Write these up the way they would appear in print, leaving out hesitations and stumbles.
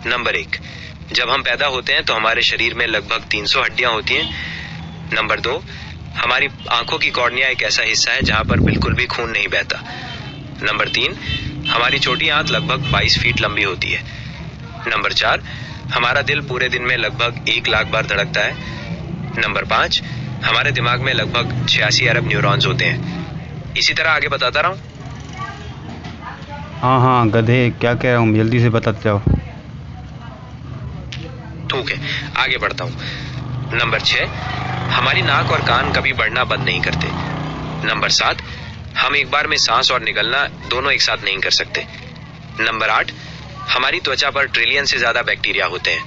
Number 1, जब हम पैदा होते हैं तो हमारे शरीर में लगभग 300 हड्डियां होती हैं। नंबर 2, हमारी आंखों की कॉर्निया एक ऐसा हिस्सा है जहां पर बिल्कुल भी खून नहीं बहता। नंबर 3, हमारी छोटी आंत लगभग 22 फीट लंबी होती है। नंबर 4, हमारा दिल पूरे दिन में लगभग 1 लाख बार धड़कता है। नंबर 5, हमारे दिमाग में लगभग 86 अरब न्यूरॉन्स होते हैं। इसी तरह आगे बताता रहा हूँ। हाँ गधे, क्या कह रहा हूँ, जल्दी से बताते जाओ। ठीक है, आगे बढ़ता हूँ। नंबर 6, हमारी नाक और कान कभी बढ़ना बंद नहीं करते। नंबर 7, हम एक बार में सांस और निगलना दोनों एक साथ नहीं कर सकते। नंबर 8, हमारी त्वचा पर ट्रिलियन से ज्यादा बैक्टीरिया होते हैं।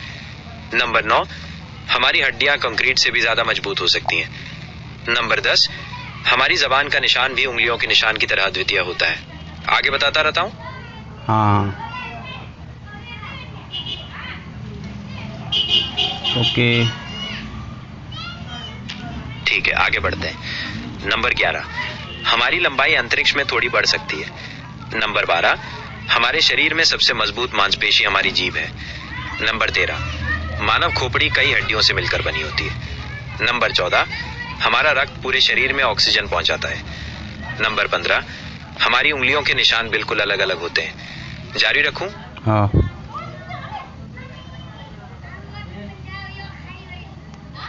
नंबर 9, हमारी हड्डियां कंक्रीट से भी ज्यादा मजबूत हो सकती हैं। नंबर 10, हमारी जबान का निशान भी उंगलियों के निशान की तरह अद्वितीय होता है। आगे बताता रहता हूँ। हाँ ओके। ठीक है, आगे बढ़ते हैं। नंबर 11, हमारी लंबाई अंतरिक्ष में थोड़ी बढ़ सकती है। नंबर 12, हमारे शरीर में सबसे मजबूत मांसपेशी हमारी जीभ है। नंबर 13, मानव खोपड़ी कई हड्डियों से मिलकर बनी होती है। नंबर 14, हमारा रक्त पूरे शरीर में ऑक्सीजन पहुंचाता है। नंबर 15, हमारी उंगलियों के निशान बिल्कुल अलग अलग होते हैं। जारी रखूं? हाँ,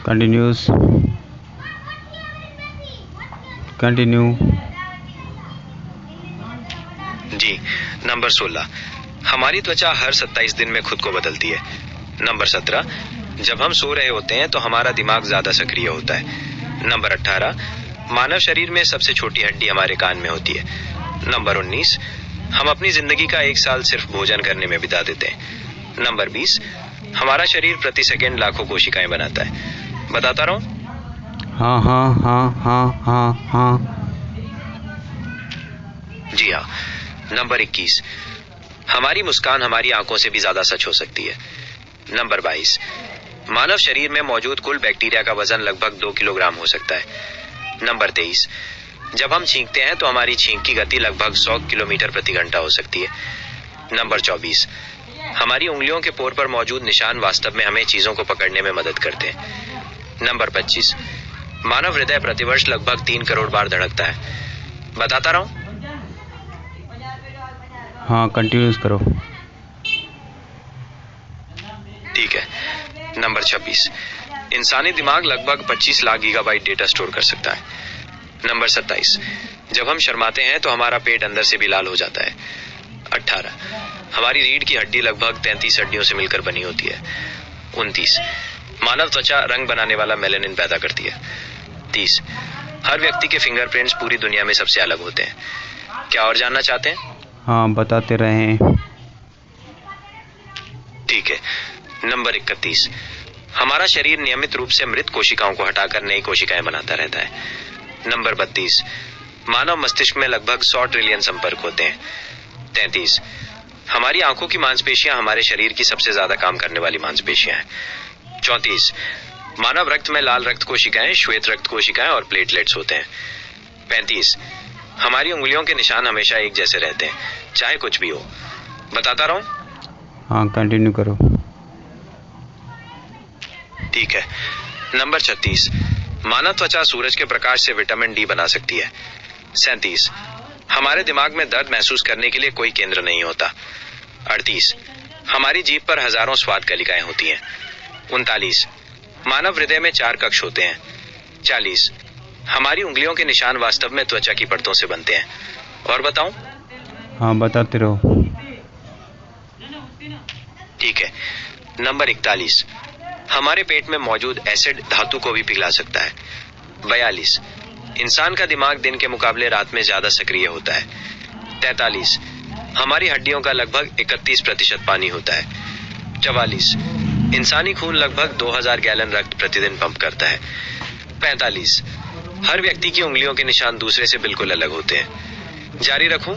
कंटिन्यूस, कंटिन्यू। जी। नंबर 16, हमारी त्वचा हर 27 दिन में खुद को बदलती है। नंबर 17, जब हम सो रहे होते हैं तो हमारा दिमाग ज्यादा सक्रिय होता है। नंबर 18, मानव शरीर में सबसे छोटी हड्डी हमारे कान में होती है। नंबर 19, हम अपनी जिंदगी का 1 साल सिर्फ भोजन करने में बिता देते हैं। नंबर 20, हमारा शरीर प्रति सेकेंड लाखों कोशिकाएं बनाता है। बताता रहूं? हाँ हाँ हाँ हाँ हाँ हाँ। जी हाँ। नंबर 21, हमारी मुस्कान हमारी आंखों से भी ज्यादा सच हो सकती है। नंबर 22, मानव शरीर में मौजूद कुल बैक्टीरिया का वजन लगभग 2 किलोग्राम हो सकता है। नंबर 23, जब हम छींकते हैं तो हमारी छींक की गति लगभग 100 किलोमीटर प्रति घंटा हो सकती है। नंबर 24, हमारी उंगलियों के पोर पर मौजूद निशान वास्तव में हमें चीजों को पकड़ने में मदद करते हैं। नंबर 25, मानव हृदय प्रतिवर्ष लगभग 3 करोड़ बार धड़कता है। बताता रहूं? हाँ, कंटिन्यूस करो। ठीक है। नंबर 26, इंसानी दिमाग लगभग 25 लाख गीगाबाइट डेटा स्टोर कर सकता है। नंबर 27, जब हम शर्माते हैं तो हमारा पेट अंदर से भी लाल हो जाता है। 18, हमारी रीढ़ की हड्डी लगभग 33 हड्डियों से मिलकर बनी होती है। 29, मानव त्वचा रंग बनाने वाला मेलानिन पैदा करती है। 30, हर व्यक्ति के फिंगरप्रिंट्स पूरी दुनिया में सबसे अलग होते हैं। क्या और जानना चाहते हैं? हाँ, बताते रहें। ठीक है। नंबर 31, हमारा शरीर नियमित रूप से मृत कोशिकाओं को हटाकर नई कोशिकाएं बनाता रहता है। नंबर 32, मानव मस्तिष्क में लगभग 100 ट्रिलियन संपर्क होते हैं। 33, हमारी आंखों की मांसपेशियां हमारे शरीर की सबसे ज्यादा काम करने वाली मांसपेशियां हैं। 34, मानव रक्त में लाल रक्त कोशिकाएं, श्वेत रक्त कोशिकाएं और प्लेटलेट्स होते हैं। 35, हमारी उंगलियों के निशान हमेशा एक जैसे रहते हैं, चाहे कुछ भी हो। बताता रहूं? हाँ, कंटिन्यू करो। ठीक है। नंबर 36, मानव त्वचा सूरज के प्रकाश से विटामिन डी बना सकती है। 37, हमारे दिमाग में दर्द महसूस करने के लिए कोई केंद्र नहीं होता। 38, हमारी जीभ पर हजारों स्वाद कलिकाएं होती हैं। 39, मानव हृदय में 4 कक्ष होते हैं। 40, हमारी उंगलियों के निशान वास्तव में त्वचा की परतों से बनते हैं। और बताऊं? हाँ, बताते रहो। ठीक है। नंबर 41, हमारे पेट में मौजूद एसिड धातु को भी पिघला सकता है। 42, इंसान का दिमाग दिन के मुकाबले रात में ज्यादा सक्रिय होता है। 43, हमारी हड्डियों का लगभग 31% पानी होता है। 44, इंसानी खून लगभग 2000 गैलन रक्त प्रतिदिन पंप करता है। 45, हर व्यक्ति की उंगलियों के निशान दूसरे से बिल्कुल अलग होते हैं। जारी रखूं?